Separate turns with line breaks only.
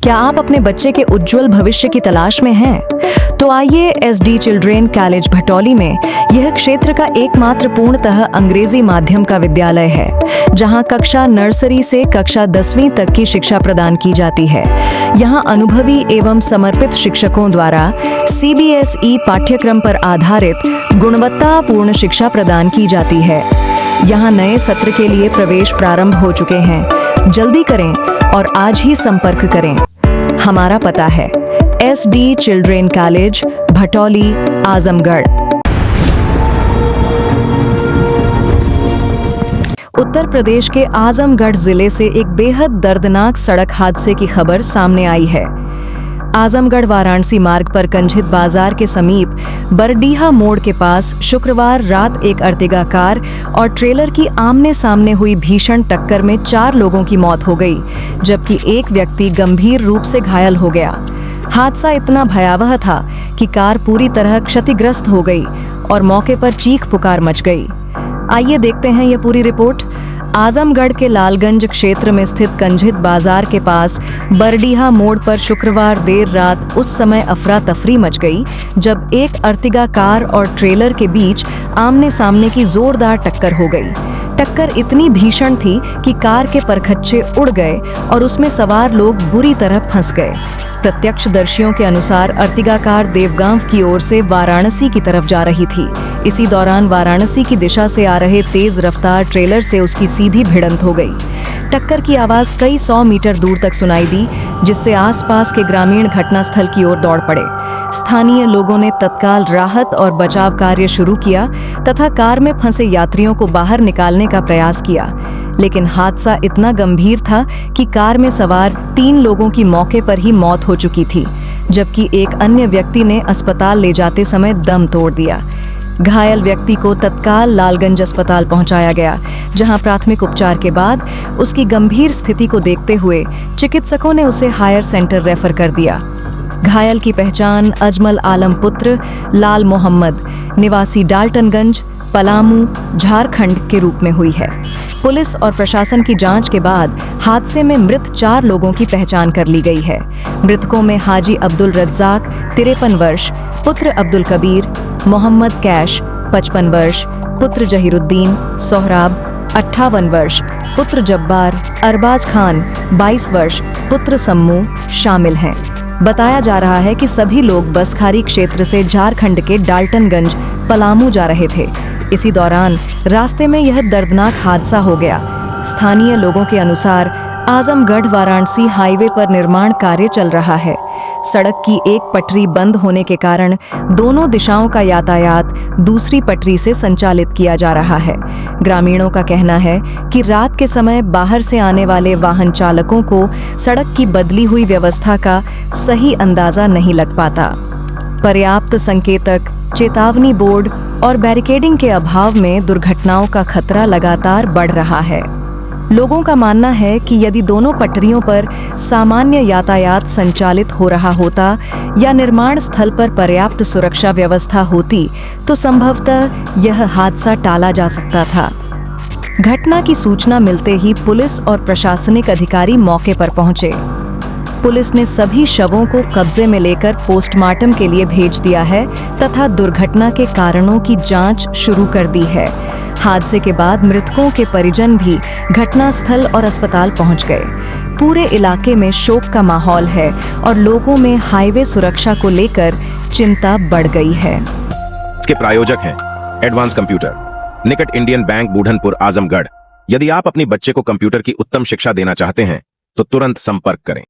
क्या आप अपने बच्चे के उज्जवल भविष्य की तलाश में हैं? तो आइए SD चिल्ड्रेन कॉलेज भटौली में यह क्षेत्र का एकमात्र पूर्णतः अंग्रेजी माध्यम का विद्यालय है, जहां कक्षा नर्सरी से कक्षा 10वीं तक की शिक्षा प्रदान की जाती है। यहां अनुभवी एवं समर्पित शिक्षकों द्वारा CBSE पाठ्यक्रम पर आधारित गुणवत्तापूर्ण शिक्षा प्रदान की जाती है। यहां नए सत्र के लिए प्रवेश प्रारंभ हो चुके हैं। जल्दी करें और आज ही संपर्क करें। हमारा पता है SD children college Bhatauli, Azamgarh. Uttar Pradesh के आजमगढ़ जिले से एक बेहद दर्दनाक सड़क हादसे की खबर सामने आई है। आजमगढ़ वाराणसी मार्ग पर कंझित बाजार के समीप बरडीहा मोड़ के पास शुक्रवार रात एक अर्टिगा कार और ट्रेलर की आमने सामने हुई भीषण टक्कर में 4 लोगों की मौत हो गई, जबकि एक व्यक्ति गंभीर रूप से घायल हो गया। हादसा इतना भयावह था कि कार पूरी तरह क्षतिग्रस्त हो गई और मौके पर चीख पुकार मच गई। आइए देखते हैं यह पूरी रिपोर्ट। आजमगढ़ के लालगंज क्षेत्र में स्थित कंझित बाजार के पास बरडीहा मोड़ पर शुक्रवार देर रात उस समय अफरा तफरी मच गई जब एक अर्टिगा कार और ट्रेलर के बीच आमने सामने की जोरदार टक्कर हो गई। टक्कर इतनी भीषण थी कि कार के परखच्चे उड़ गए और उसमें सवार लोग बुरी तरह फंस गए। प्रत्यक्षदर्शियों के अनुसार अर्टिगा कार देवगांव की ओर से वाराणसी की तरफ जा रही थी। इसी दौरान वाराणसी की दिशा से आ रहे तेज रफ्तार ट्रेलर से उसकी सीधी भिड़ंत हो गई। टक्कर की आवाज कई 100 मीटर दूर तक सुनाई दी, जिससे आसपास के ग्रामीण घटनास्थल की ओर दौड़ पड़े। स्थानीय लोगों ने तत्काल राहत और बचाव कार्य शुरू किया तथा कार में फंसे यात्रियों को बाहर निकालने का प्रयास किया, लेकिन हादसा इतना गंभीर था कि कार में सवार 3 लोगों की मौके पर ही मौत हो चुकी थी, जबकि एक अन्य व्यक्ति ने अस्पताल ले जाते समय दम तोड़ दिया। घायल व्यक्ति को तत्काल लालगंज अस्पताल पहुंचाया गया, जहां प्राथमिक उपचार के बाद उसकी गंभीर स्थिति को देखते हुए चिकित्सकों ने उसे हायर सेंटर रेफर कर दिया। घायल की पहचान अजमल आलम पुत्र लाल मोहम्मद निवासी डाल्टनगंज, पलामू, झारखंड के रूप में हुई है। पुलिस और प्रशासन की जांच के बाद हादसे में मृत 4 लोगों की पहचान कर ली गई है। मृतकों में हाजी अब्दुल रज्जाक 53 वर्ष, पुत्र अब्दुल कबीर, मोहम्मद कैश 55 वर्ष, पुत्र जहीरुद्दीन, सोहराब 58 वर्ष, पुत्र जब्बार, अरबाज खान 22 वर्ष, पुत्र सम्मू शामिल हैं। बताया जा रहा है कि सभी लोग बसखारी क्षेत्र से झारखंड के डाल्टनगंज, पलामू जा रहे थे। इसी दौरान रास्ते में यह दर्दनाक हादसा हो गया। स्थानीय लोगों के अनुसार आजमगढ़ वाराणसी हाईवे पर निर्माण कार्य चल रहा है। सड़क की एक पटरी बंद होने के कारण दोनों दिशाओं का यातायात दूसरी पटरी से संचालित किया जा रहा है। ग्रामीणों का कहना है कि रात के समय बाहर से आने वाले वाहन चालकों को सड़क की बदली हुई व्यवस्था का सही अंदाजा नहीं लग पाता। पर्याप्त संकेतक, चेतावनी बोर्ड और बैरिकेडिंग के अभाव में दुर्घटनाओं का खतरा लगातार बढ़ रहा है। लोगों का मानना है कि यदि दोनों पटरियों पर सामान्य यातायात संचालित हो रहा होता या निर्माण स्थल पर पर्याप्त सुरक्षा व्यवस्था होती तो संभवतः यह हादसा टाला जा सकता था। घटना की सूचना मिलते ही पुलिस और प्रशासनिक अधिकारी मौके पर पहुंचे। पुलिस ने सभी शवों को कब्जे में लेकर पोस्टमार्टम के लिए भेज दिया है तथा दुर्घटना के कारणों की जांच शुरू कर दी है। हादसे के बाद मृतकों के परिजन भी घटनास्थल और अस्पताल पहुंच गए। पूरे इलाके में शोक का माहौल है और लोगों में हाईवे सुरक्षा को लेकर चिंता बढ़ गई है।
इसके प्रायोजक हैं एडवांस कंप्यूटर, निकट इंडियन बैंक, बूढ़नपुर, आजमगढ़। यदि आप अपने बच्चे को कंप्यूटर की उत्तम शिक्षा देना चाहते हैं तो तुरंत संपर्क करें।